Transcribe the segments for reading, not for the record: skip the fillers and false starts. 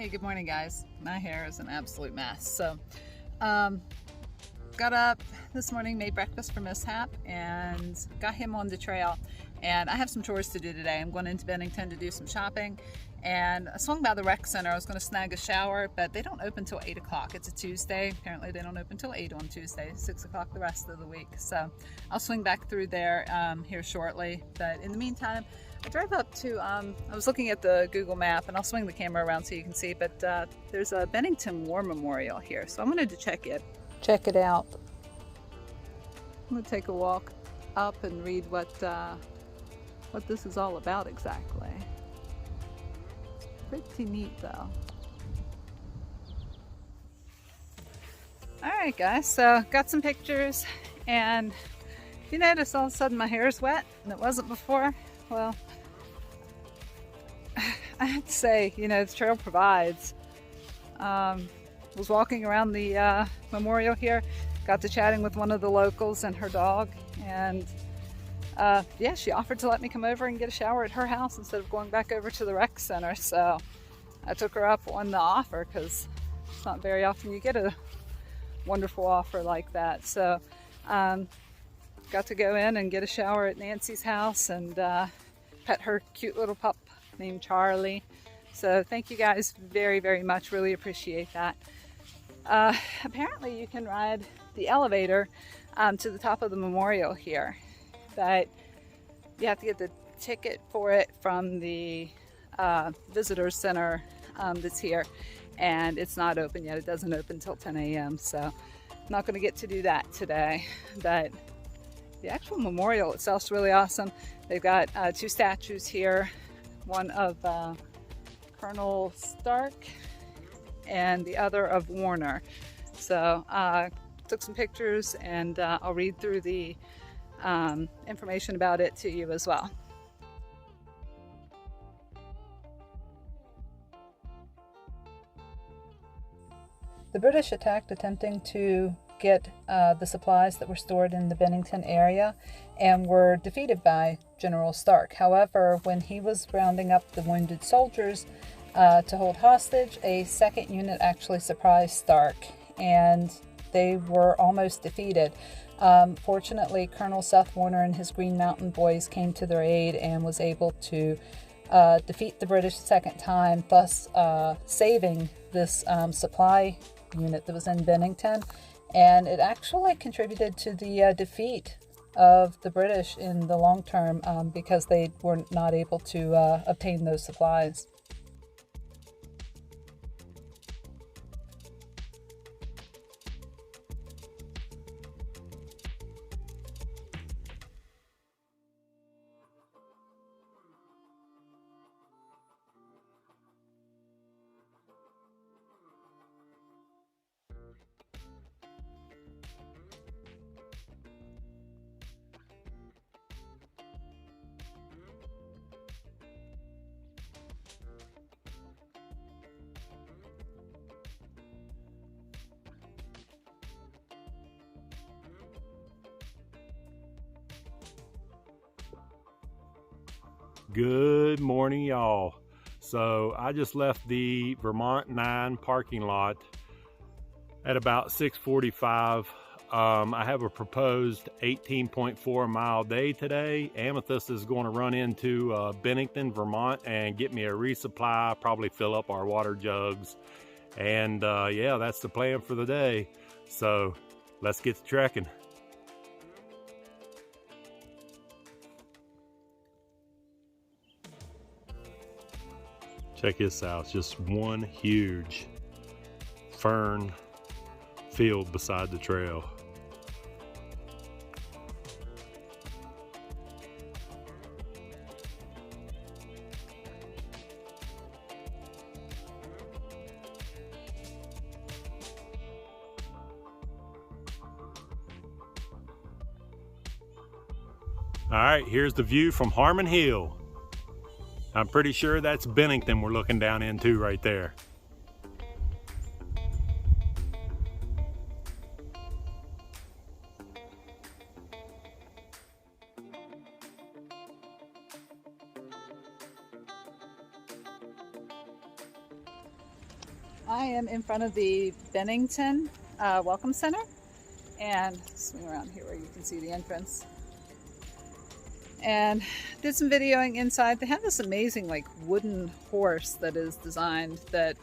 Hey, good morning guys. My hair is an absolute mess. So, got up this morning, made breakfast for Mishap, and got him on the trail. And I have some chores to do today. I'm going into Bennington to do some shopping, and I swung by the rec center. I was going to snag a shower, but they don't open till 8 o'clock. It's a Tuesday. Apparently they don't open till 8 on Tuesday, 6 o'clock the rest of the week. So I'll swing back through there here shortly. But in the meantime, I drove up to, I was looking at the Google map, and I'll swing the camera around so you can see, but there's a Bennington War Memorial here. So I wanted to check it out. I'm gonna take a walk up and read what this is all about exactly. Pretty neat though. Alright guys, so got some pictures, and if you notice all of a sudden my hair is wet and it wasn't before, well, I have to say, you know, the trail provides. Was walking around the memorial here, got to chatting with one of the locals and her dog, and yeah, she offered to let me come over and get a shower at her house instead of going back over to the rec center. So I took her up on the offer, because it's not very often you get a wonderful offer like that. So got to go in and get a shower at Nancy's house and pet her cute little pup named Charlie. So thank you guys very, very much. Really appreciate that. Apparently you can ride the elevator to the top of the memorial here, but you have to get the ticket for it from the visitor center that's here, and it's not open yet. It doesn't open till 10 a.m. so I'm not going to get to do that today. But the actual memorial itself is really awesome. They've got two statues here, one of Colonel Stark and the other of Warner. So took some pictures, and I'll read through the information about it to you as well. The British attacked attempting to get the supplies that were stored in the Bennington area, and were defeated by General Stark. However, when he was rounding up the wounded soldiers to hold hostage, a second unit actually surprised Stark, and they were almost defeated. Fortunately, Colonel Seth Warner and his Green Mountain Boys came to their aid and was able to defeat the British a second time, thus saving this supply unit that was in Bennington. And it actually contributed to the defeat of the British in the long term, because they were not able to obtain those supplies. Good morning, y'all. So I just left the Vermont 9 parking lot at about 6:45. I have a proposed 18.4 mile day today. Amethyst is going to run into Bennington, Vermont, and get me a resupply, probably fill up our water jugs. And yeah, that's the plan for the day. So let's get to trekking. Check this out, it's just one huge fern field beside the trail. All right, here's the view from Harmon Hill. I'm pretty sure that's Bennington we're looking down into right there. I am in front of the Bennington Welcome Center, and swing around here where you can see the entrance. And did some videoing inside. They have this amazing like wooden horse that is designed that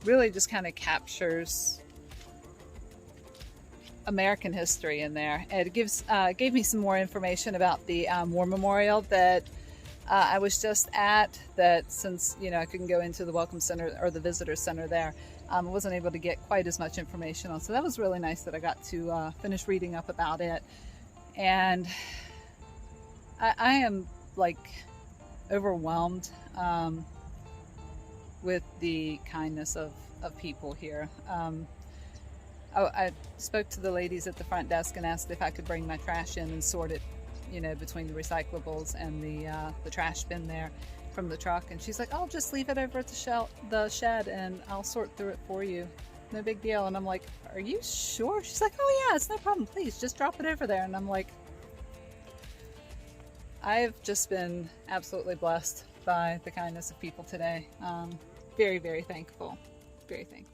really just kind of captures American history in there. And it gave me some more information about the War Memorial that I was just at, that since, you know, I couldn't go into the Welcome Center or the Visitor Center there, I wasn't able to get quite as much information on. So that was really nice that I got to finish reading up about it. And I am like overwhelmed with the kindness of people here. I spoke to the ladies at the front desk and asked if I could bring my trash in and sort it, you know, between the recyclables and the trash bin there from the truck. And she's like, "I'll just leave it over at the shed and I'll sort through it for you. No big deal." And I'm like, "Are you sure?" She's like, "Oh yeah, it's no problem. Please just drop it over there." And I'm like, I've just been absolutely blessed by the kindness of people today. Very, very thankful. Very thankful.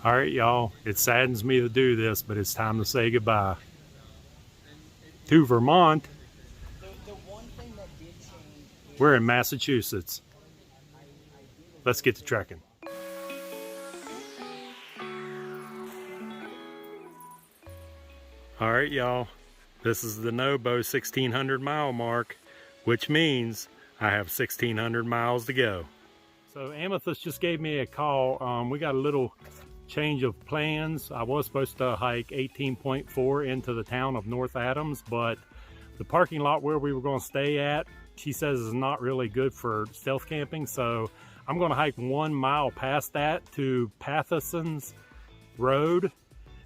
All right, y'all, it saddens me to do this, but it's time to say goodbye to Vermont. We're in Massachusetts. Let's get to trekking. All right, y'all, this is the SoBo 1600 mile mark, which means I have 1600 miles to go. So Amethyst just gave me a call. We got a little change of plans. I was supposed to hike 18.4 into the town of North Adams, but the parking lot where we were going to stay at, she says is not really good for stealth camping. So I'm going to hike 1 mile past that to Patheson's Road.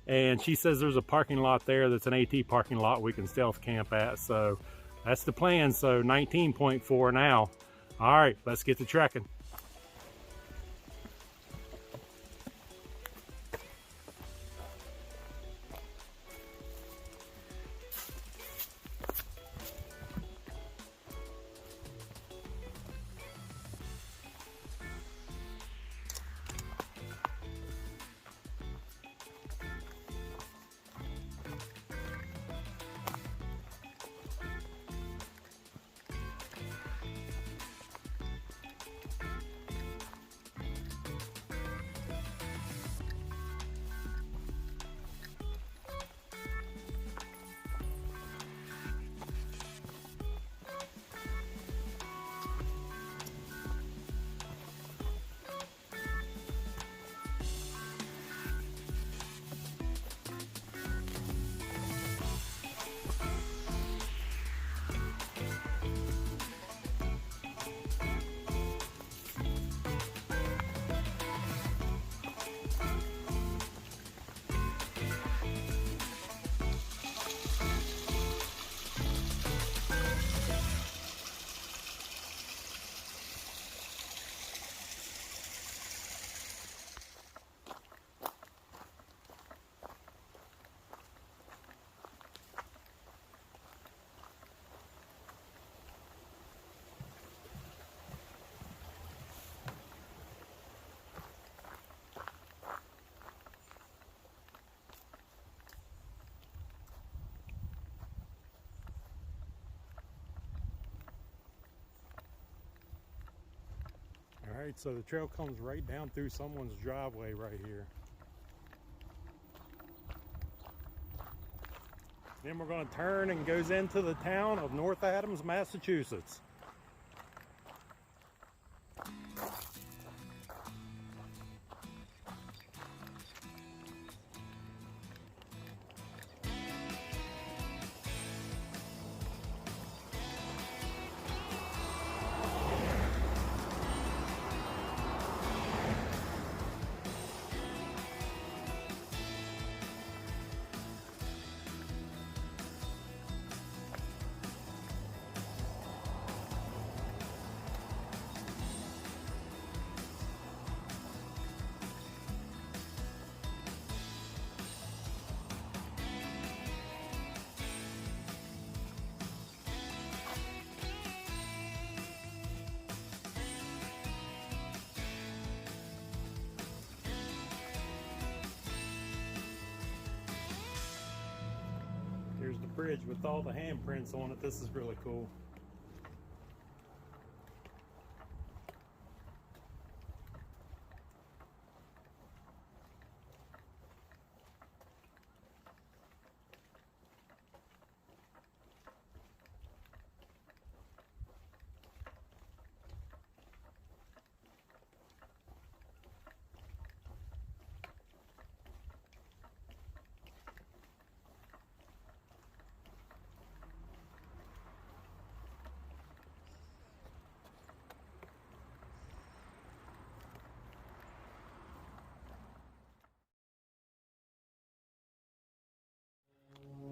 And she says there's a parking lot there that's an AT parking lot we can stealth camp at. So that's the plan. So 19.4 now. All right, let's get to trekking. All right, so the trail comes right down through someone's driveway right here. Then we're going to turn and goes into the town of North Adams, Massachusetts. Here's the bridge with all the handprints on it. This is really cool.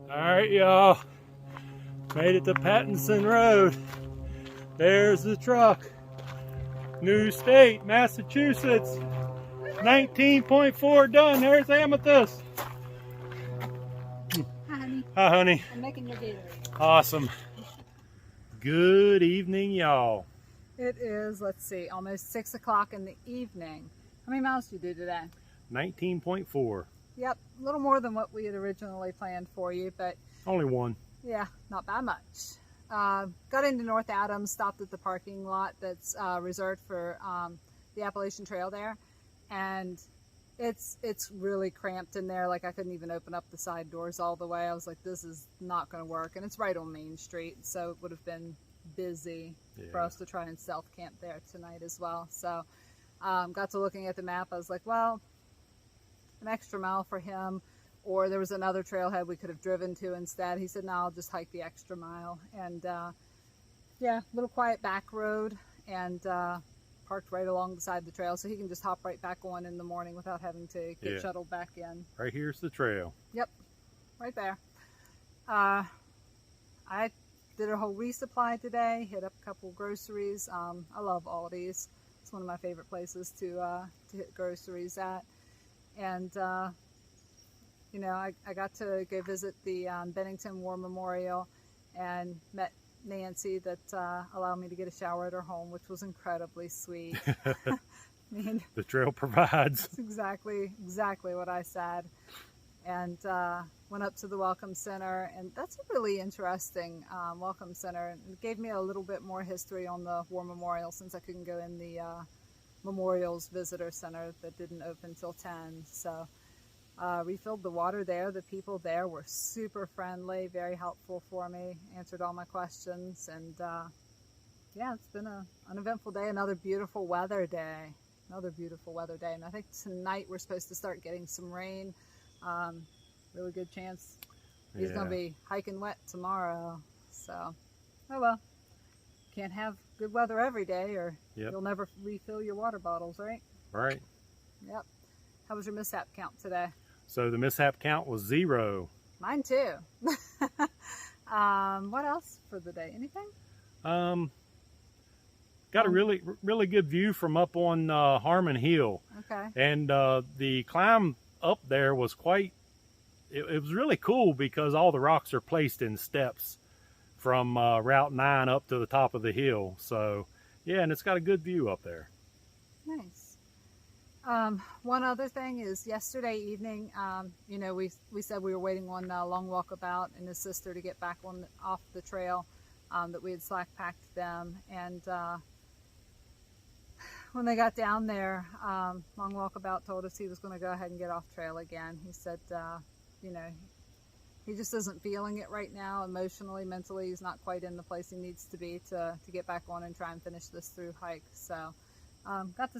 All right, y'all, made it to Patheson's Road. There's the truck. New state, Massachusetts. 19.4 done. There's Amethyst. Hi, honey. Hi, honey. I'm making your Gatorade. Awesome. Good evening, y'all. It is, let's see, almost 6 o'clock in the evening. How many miles did you do today? 19.4. Yep, a little more than what we had originally planned for you, but Only one. yeah, not by much. Got into North Adams, stopped at the parking lot that's reserved for the Appalachian Trail there, and it's really cramped in there. Like I couldn't even open up the side doors all the way. I was like, this is not going to work, and it's right on Main Street, so it would have been busy for us to try and stealth camp there tonight as well. So got to looking at the map. I was like, well, an extra mile for him, or there was another trailhead we could have driven to instead. He said, no, I'll just hike the extra mile. And yeah, little quiet back road, and parked right along the side of the trail, so he can just hop right back on in the morning without having to get shuttled back in. Right here's the trail. Yep, right there. I did a whole resupply today, hit up a couple groceries. I love Aldi's. It's one of my favorite places to hit groceries at. And you know, I got to go visit the Bennington War Memorial and met Nancy that allowed me to get a shower at her home, which was incredibly sweet. I mean, the trail provides. That's exactly what I said. And went up to the Welcome Center, and that's a really interesting Welcome Center. It gave me a little bit more history on the War Memorial, since I couldn't go in the Memorials Visitor Center that didn't open till 10. So refilled the water there. The people there were super friendly, very helpful for me, answered all my questions, and yeah, it's been an uneventful day. Another beautiful weather day. And I think tonight we're supposed to start getting some rain. Really good chance he's gonna be hiking wet tomorrow. So, oh well, can't have good weather every day, or you'll never refill your water bottles, right? Right. Yep. How was your mishap count today? So the mishap count was 0. Mine too. What else for the day? Anything? Got a really good view from up on Harmon Hill. Okay. And the climb up there was it was really cool, because all the rocks are placed in steps from Route 9 up to the top of the hill. So yeah, and it's got a good view up there. Nice. One other thing is, yesterday evening, you know, we said we were waiting on Long Walkabout and his sister to get back off the trail, that we had slack packed them, and when they got down there, Long Walkabout told us he was going to go ahead and get off trail again. He said, you know, he just isn't feeling it right now, emotionally, mentally. He's not quite in the place he needs to be to get back on and try and finish this through hike. So got to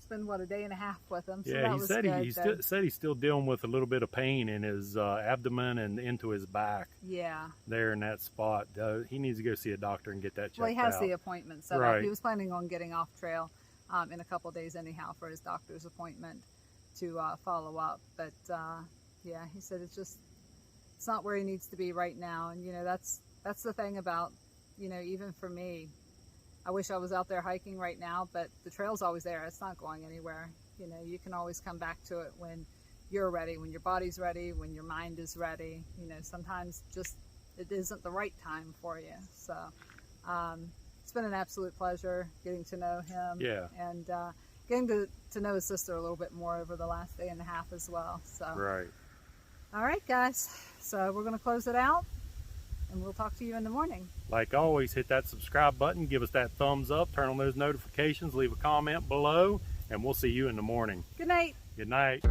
spend, what, a day and a half with him. So yeah, that was good. He said he's still dealing with a little bit of pain in his abdomen and into his back. Yeah. There in that spot. He needs to go see a doctor and get that checked out. Well, he has the appointment set up. He was planning on getting off trail in a couple of days anyhow for his doctor's appointment to follow up. But yeah, he said it's not where he needs to be right now. And you know, that's the thing about, you know, even for me, I wish I was out there hiking right now, but the trail's always there. It's not going anywhere. You know, you can always come back to it when you're ready, when your body's ready, when your mind is ready. You know, sometimes just it isn't the right time for you. So it's been an absolute pleasure getting to know him. Yeah. And getting to know his sister a little bit more over the last day and a half as well. So. Right. All right, guys. So we're going to close it out, and we'll talk to you in the morning. Like always, hit that subscribe button, give us that thumbs up, turn on those notifications, leave a comment below, and we'll see you in the morning. Good night. Good night.